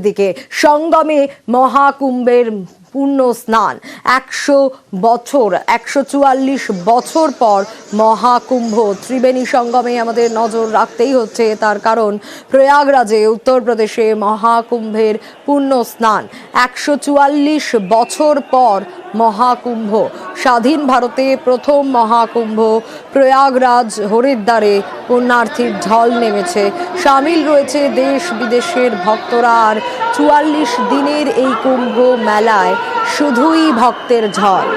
দিকে সঙ্গমে মহাকুম্ভের পূর্ণ স্নান 144 বছর পর মহাকুম্ভ ত্রিবেণী সঙ্গমে আমাদের নজর রাখতেই হচ্ছে। তার কারণ প্রয়াগরাজে উত্তরপ্রদেশে মহাকুম্ভের পূর্ণ স্নান 144 বছর পর মহাকুম্ভ। স্বাধীন ভারতে প্রথম মহাকুম্ভ। প্রয়াগরাজ হরিদ্বারে পুণ্যার্থীর ঢল নেমেছে। সামিল রয়েছে দেশ বিদেশের ভক্তরা। আর 44 দিনের এই কুম্ভ মেলায় শুধুই ভক্তের ঝড়।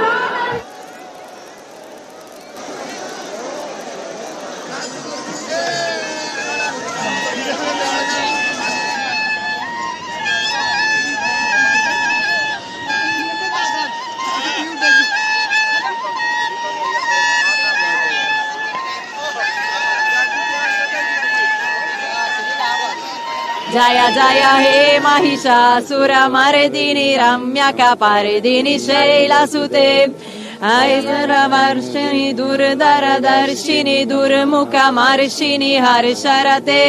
जय जय हे महिषासुरमर्दिनि रम्यकपर्दिनि शैलसुते ऐश्वर्यवर्षिणि दुर्धरदर्शिनि दुर्मुखमर्षिणि हर्षरते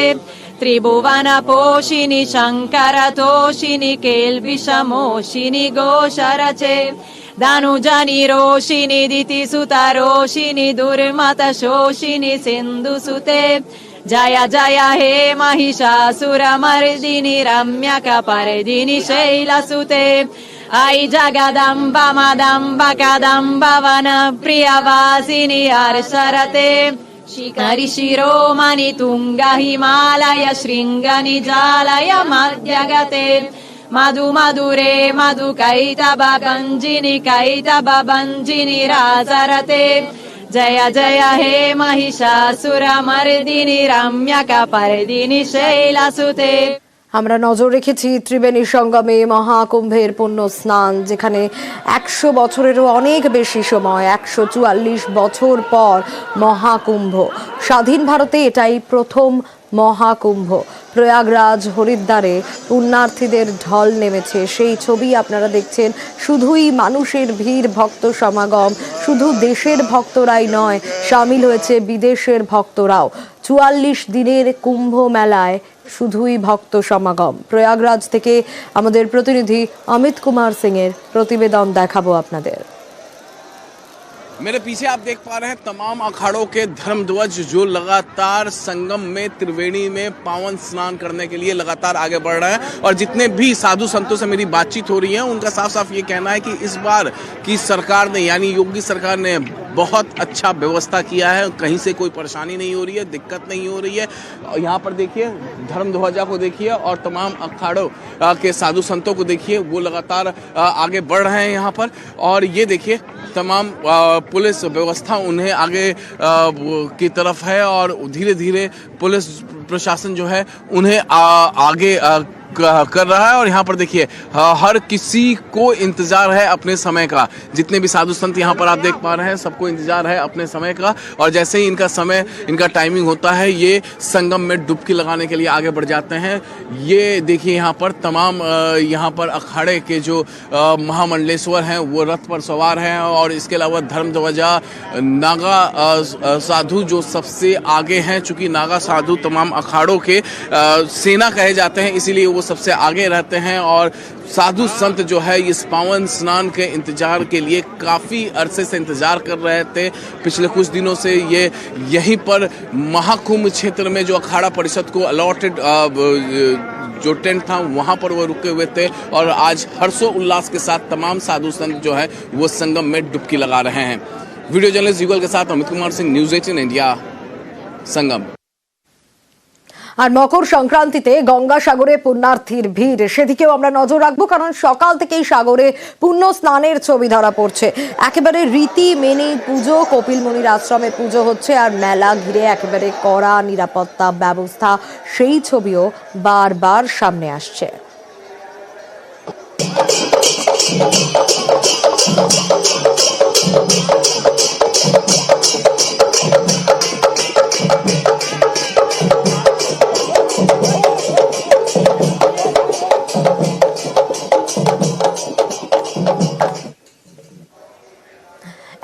त्रिभुवनपोषिणि शङ्करतोषिणि केल्बिषमोषिणि घोषरचे धनुजनि रोषिणि दितिसुतरोषिणि दुर्मतशोषिणि सिन्धुसुते जय जय हे महिषासुरमर्दिनि रम्यकपर्दिनि शैलसुते ऐ जगदम्ब मदम्ब कदम्ब वनप्रियवासिनि हर्षरते शिखरि शिरोमणि तुङ्ग हिमालय शृङ्ग निजालय मध्यगते मधु मधुरे मधु कैतव गञ्जिनि कैतव भञ्जिनि राजरते जय जय हे महिषासुरमर्दिनि रम्यकपर्दिनि शैलसुते। আমরা নজর রেখেছি ত্রিবেণী সঙ্গমে মহাকুম্ভের পূর্ণ স্নান, যেখানে 100 বছরেরও অনেক বেশি সময় 144 বছর পর মহাকুম্ভ। স্বাধীন ভারতে এটাই প্রথম মহাকুম্ভ। প্রয়াগরাজ হরিদ্বারে পুণ্যার্থীদের ঢল নেমেছে, সেই ছবি আপনারা দেখছেন। শুধুই মানুষের ভিড়, ভক্ত সমাগম। শুধু দেশের ভক্তরাই নয়, সামিল হয়েছে বিদেশের ভক্তরাও। 44 দিনের কুম্ভ মেলায় শুধুই ভক্ত সমাগম। প্রয়াগরাজ থেকে আমাদের প্রতিনিধি অমিত কুমার সিং এর প্রতিবেদন দেখাবো আপনাদের। मेरे पीछे आप देख पा रहे हैं तमाम अखाड़ों के धर्म ध्वज जो लगातार संगम में त्रिवेणी में पावन स्नान करने के लिए लगातार आगे बढ़ रहे हैं। और जितने भी साधु संतों से मेरी बातचीत हो रही है उनका साफ साफ ये कहना है कि इस बार की सरकार ने यानी योगी सरकार ने बहुत अच्छा व्यवस्था किया है। कहीं से कोई परेशानी नहीं हो रही है, दिक्कत नहीं हो रही है। यहाँ पर देखिए धर्म ध्वजा को देखिए और तमाम अखाड़ों के साधु संतों को देखिए, वो लगातार आगे बढ़ रहे हैं यहाँ पर। और ये देखिए तमाम पुलिस व्यवस्था उन्हें आगे की तरफ है और धीरे धीरे पुलिस प्रशासन जो है उन्हें आगे कर रहा है। और यहाँ पर देखिए हर किसी को इंतजार है अपने समय का। जितने भी साधु संत यहाँ पर आप देख पा रहे हैं सबको इंतजार है अपने समय का। और जैसे ही इनका समय, इनका टाइमिंग होता है, ये संगम में डुबकी लगाने के लिए आगे बढ़ जाते हैं। ये देखिए यहाँ पर तमाम यहाँ पर अखाड़े के जो महामंडलेश्वर हैं वो रथ पर सवार हैं। और इसके अलावा धर्म ध्वजा नागा साधु जो सबसे आगे हैं, चूँकि नागा साधु तमाम अखाड़ों के सेना कहे जाते हैं, इसीलिए वो सबसे आगे रहते हैं। और साधु संत जो है इस पावन स्नान के इंतजार के लिए काफ़ी अरसे से इंतजार कर रहे थे। पिछले कुछ दिनों से ये यहीं पर महाकुंभ क्षेत्र में जो अखाड़ा परिषद को अलॉटेड जो टेंट था वहाँ पर वो रुके हुए थे। और आज हर्षोल्लास के साथ तमाम साधु संत जो है वो संगम में डुबकी लगा रहे हैं। वीडियो जर्नलिस्ट युगल के साथ अमित कुमार सिंह, न्यूज़ 18 इंडिया, संगम। আর মকর সংক্রান্তিতে গঙ্গাসাগরে পুণ্যার্থীর ভিড়, সেদিকেও আমরা নজর রাখবো, কারণ সকাল থেকেই সাগরে পুণ্য স্নানের ছবি ধরা পড়ছে। একেবারে রীতি মেনে পুজো, কপিল মুনির আশ্রমে পুজো হচ্ছে। আর মেলা ঘিরে একেবারে কড়া নিরাপত্তা ব্যবস্থা, সেই ছবিও বারবার সামনে আসছে।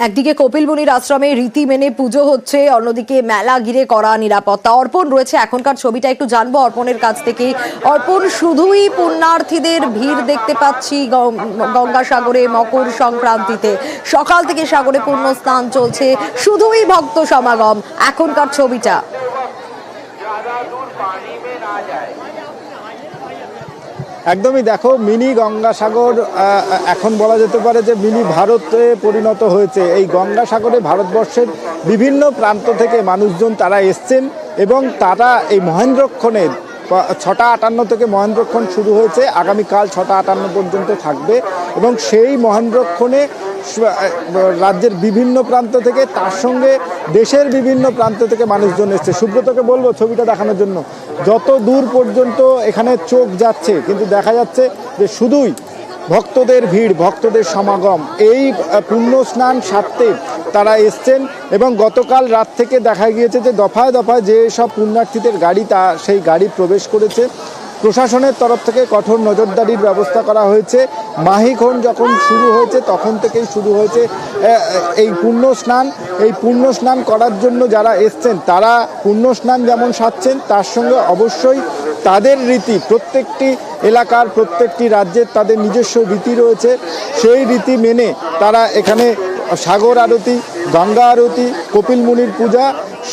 একদিকে কপিলমুনির আশ্রমে রীতি মেনে পুজো হচ্ছে, অন্যদিকে মেলা ঘিরে করা নিরাপত্তা। অর্পণ রয়েছে এখনকার ছবিটা, একটু জানবো অর্পণের কাছ থেকে। অর্পণ, শুধুই পুণ্যার্থীদের ভিড় দেখতে পাচ্ছি গঙ্গাসাগরে মকর সংক্রান্তিতে, সকাল থেকে সাগরে পূর্ণ স্নান চলছে, শুধুই ভক্ত সমাগম, এখনকার ছবিটা। একদমই দেখো, মিনি গঙ্গাসাগর এখন বলা যেতে পারে যে মিনি ভারতে পরিণত হয়েছে। এই গঙ্গাসাগরে ভারতবর্ষের বিভিন্ন প্রান্ত থেকে মানুষজন তারা এসছেন এবং তারা এই মহেন্দ্রক্ষণে 6টা 58 থেকে মহেন্দ্রক্ষণ শুরু হয়েছে, আগামীকাল 6টা 58 পর্যন্ত থাকবে এবং সেই মহেন্দ্রক্ষণে রাজ্যের বিভিন্ন প্রান্ত থেকে, তার সঙ্গে দেশের বিভিন্ন প্রান্ত থেকে মানুষজন এসছে। সুব্রতকে বলবো ছবিটা দেখানোর জন্য। যত দূর পর্যন্ত এখানে চোখ যাচ্ছে কিন্তু দেখা যাচ্ছে যে শুধুই ভক্তদের ভিড়, ভক্তদের সমাগম। এই পুণ্য স্নান সারতে তারা এসছেন এবং গতকাল রাত থেকে দেখা গিয়েছে যে দফায় দফায় যে সব পুণ্যার্থীদের গাড়ি সেই গাড়ি প্রবেশ করেছে। প্রশাসনের তরফ থেকে কঠোর নজরদারির ব্যবস্থা করা হয়েছে। মাহিখন যখন শুরু হয়েছে তখন থেকেই শুরু হয়েছে এই পুণ্য স্নান। এই পুণ্য স্নান করার জন্য যারা এসছেন তারা পুণ্য স্নান যেমন সারছেন, তার সঙ্গে অবশ্যই তাদের রীতি, প্রত্যেকটি এলাকার প্রত্যেকটি রাজ্যের তাদের নিজস্ব রীতি রয়েছে। সেই রীতি মেনে তারা এখানে সাগর আরতি, গঙ্গা আরতি, কপিলমুনির পূজা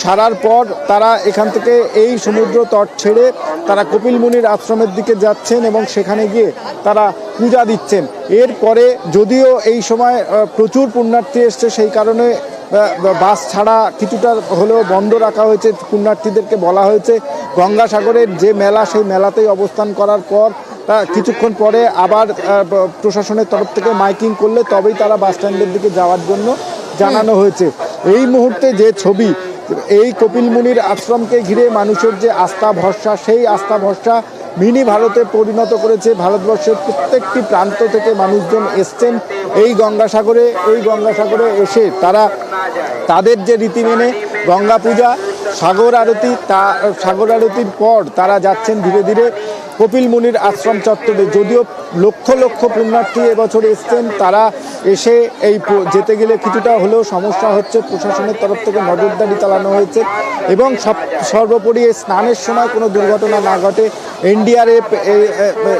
সারার পর তারা এখান থেকে এই সমুদ্র তট ছেড়ে তারা কপিলমুনির আশ্রমের দিকে যাচ্ছেন এবং সেখানে গিয়ে তারা পূজা দিচ্ছেন। এরপরে যদিও এই সময় প্রচুর পুণ্যার্থী এসছে, সেই কারণে বাস ছাড়া কিছুটা হলেও বন্ধ রাখা হয়েছে। পুণ্যার্থীদেরকে বলা হয়েছে গঙ্গাসাগরের যে মেলা, সেই মেলাতেই অবস্থান করার পর কিছুক্ষণ পরে আবার প্রশাসনের তরফ থেকে মাইকিং করলে তবেই তারা বাস স্ট্যান্ডের দিকে যাওয়ার জন্য জানানো হয়েছে। এই মুহূর্তে যে ছবি, এই কপিলমুনির আশ্রমকে ঘিরে মানুষের যে আস্থা ভরসা, সেই আস্থা ভরসা মিনি ভারতে পরিণত করেছে। ভারতবর্ষের প্রত্যেকটি প্রান্ত থেকে মানুষজন এসছেন এই গঙ্গাসাগরে এসে তারা তাদের যে রীতি মেনে গঙ্গা পূজা, সাগর আরতির পর তারা যাচ্ছেন ধীরে ধীরে কপিলমুনির আশ্রম চত্বরে। যদিও লক্ষ লক্ষ পুণ্যার্থী এবছর এসছেন, তারা এসে এই যেতে গেলে কিছুটা হলেও সমস্যা হচ্ছে। প্রশাসনের তরফ থেকে নজরদারি চালানো হয়েছে এবং সর্বোপরি এই স্নানের সময় কোনো দুর্ঘটনা না ঘটে এনডিআরএফ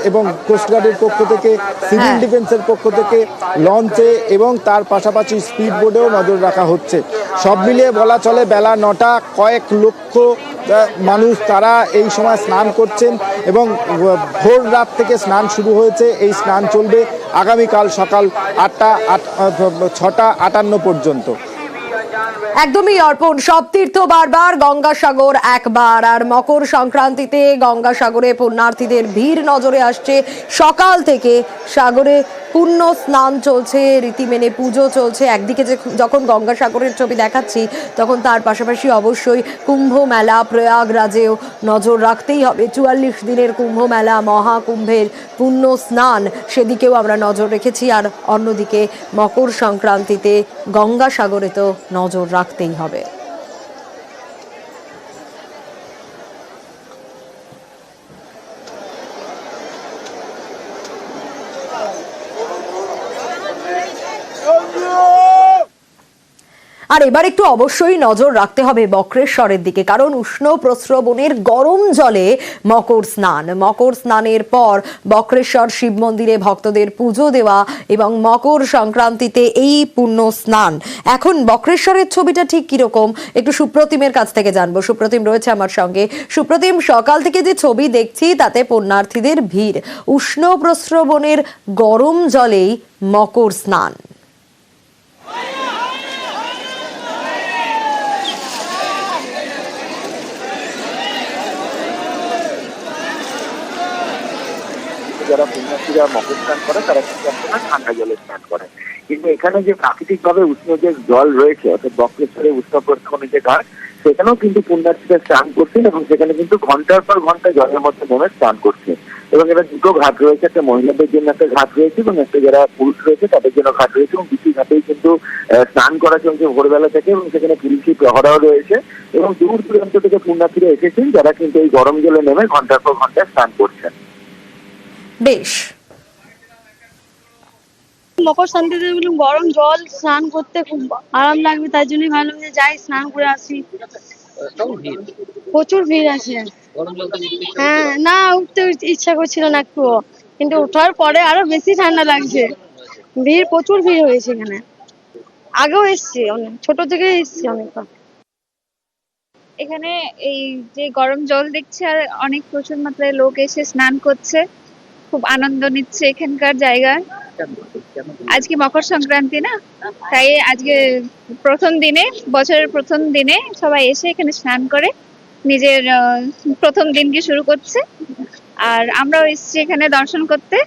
এবং কোস্টগার্ডের পক্ষ থেকে, সিভিল ডিফেন্সের পক্ষ থেকে লঞ্চে এবং তার পাশাপাশি স্পিড বোটেও নজর রাখা হচ্ছে। সব মিলিয়ে বলা চলে বেলা 9টা, কয়েক লক্ষ মানুষ তারা এই সময় স্নান করছেন এবং ভোর রাত থেকে স্নান শুরু হয়েছে। এই স্নান চলবে আগামীকাল সকাল 6টা 58 পর্যন্ত। একদমই অর্পণ, সব তীর্থ বারবার, গঙ্গাসাগর একবার। আর মকর সংক্রান্তিতে গঙ্গাসাগরে পুণ্যার্থীদের ভিড় নজরে আসছে। সকাল থেকে সাগরে পুণ্য স্নান চলছে, রীতি মেনে পুজো চলছে। একদিকে যখন গঙ্গাসাগরের ছবি দেখাচ্ছি, তখন তার পাশাপাশি অবশ্যই কুম্ভ মেলা প্রয়াগরাজেও নজর রাখতেই হবে। 44 দিনের কুম্ভ মেলা, মহাকুম্ভের পুণ্য স্নান, সেদিকেও আমরা নজর রেখেছি। আর অন্যদিকে মকর সংক্রান্তিতে গঙ্গাসাগরে তো নজর রাখতেই হবে। আর এবার একটু অবশ্যই নজর রাখতে হবে বক্রেশ্বরের দিকে, কারণ উষ্ণ প্রস্রবণের গরম জলে মকর স্নানের পর বক্রেশ্বর শিব মন্দিরে ভক্তদের পুজো দেওয়া এবং মকর সংক্রান্তিতে এই পুণ্য স্নান। এখন বক্রেশ্বরের ছবিটা ঠিক কিরকম একটু সুপ্রতিমের কাছ থেকে জানবো। সুপ্রতিম রয়েছে আমার সঙ্গে। সুপ্রতিম, সকাল থেকে যে ছবি দেখছি তাতে পুণ্যার্থীদের ভিড়, উষ্ণ প্রস্রবণের গরম জলেই মকর স্নান। যারা পুণ্যার্থীরা মকর স্নান করে তারা কিন্তু একসময় ঠান্ডা জলে স্নান করে, কিন্তু এখানে যে প্রাকৃতিক ভাবে উষ্ণ যে জল রয়েছে, অর্থাৎ বক্রেশ্বরে উষ্ণ প্রস্রবণের যে ঘাট, সেখানেও কিন্তু পুণ্যার্থীরা স্নান করছেন এবং সেখানে কিন্তু ঘন্টার পর ঘন্টা জলের মধ্যে নেমে স্নান করছে। এবং এটা দুটো ঘাট রয়েছে, একটা মহিলাদের জন্য একটা ঘাট রয়েছে এবং একটা যারা পুরুষ রয়েছে তাদের জন্য ঘাট রয়েছে। এবং দুটি ঘাটেই কিন্তু স্নান করা চলছে ভোরবেলা থেকে এবং সেখানে পুলিশি প্রহরাও রয়েছে এবং দূর দূরান্ত থেকে পুণ্যার্থীরা এসেছেন যারা কিন্তু এই গরম জলে নেমে ঘন্টার পর ঘন্টা স্নান করছেন। বেশ, মকর শান্তিতে গরম জল স্নান করতে খুব আরাম লাগবে, তার জন্যই ভাবলাম যে যাই স্নান করে আসি। প্রচুর ভিড় আছে। হ্যাঁ, না উঠতে ইচ্ছা করছিল না একটুও, কিন্তু ওঠার পরে আরো বেশি ঠান্ডা লাগছে। ভিড়, প্রচুর ভিড় হয়েছে এখানে। আগেও এসছি, অনেক ছোট থেকে এসছি অনেকবার। এখানে এই যে গরম জল দেখছে আর অনেক প্রচুর মাত্রায় লোক এসে স্নান করছে, খুব আনন্দ নিচ্ছে এখানকার জায়গায়। আজকে মকর সংক্রান্তি না, তাই আজকে প্রথম দিনে, বছরের প্রথম দিনে সবাই এসে এখানে স্নান করে নিজের প্রথম দিনকে শুরু করছে। আর আমরাও এসেছি এখানে দর্শন করতে।